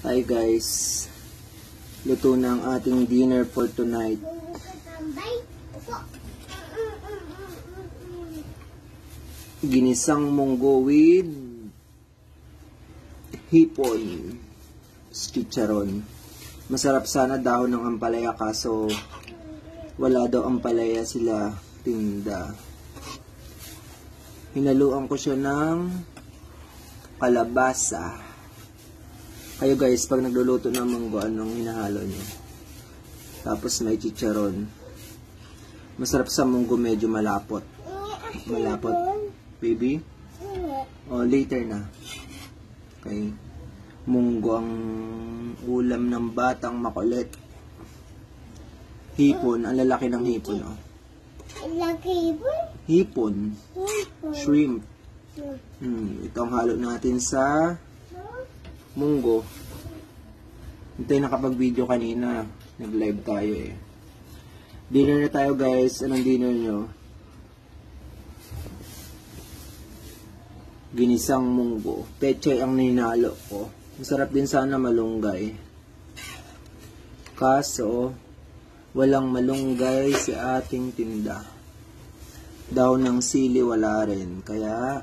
Hi guys, luto na ang ating dinner for tonight. Ginisang munggo with hipon, chicharon. Masarap sana dahon ng ampalaya kaso wala daw ampalaya sila tinda. Hinaluan ko siya ng kalabasa. Kayo guys, pag nagluluto ng munggo, anong hinahalo nyo? Tapos may chicharon. Masarap sa munggo, medyo malapot. Malapot, baby? O, later na. Okay. Munggo ang ulam ng batang makulit. Hipon, ang lalaki ng hipon, oh. Hipon. Shrimp. Ito ang halo natin sa munggo. Hintay nakapag-video kanina. Nag-live tayo eh. Dinner na tayo guys. Anong dinner nyo? Ginisang munggo. Pechay ang ninalo ko. Masarap din sana malunggay. Kaso, walang malunggay sa ating tinda. Daw ng sili wala rin. Kaya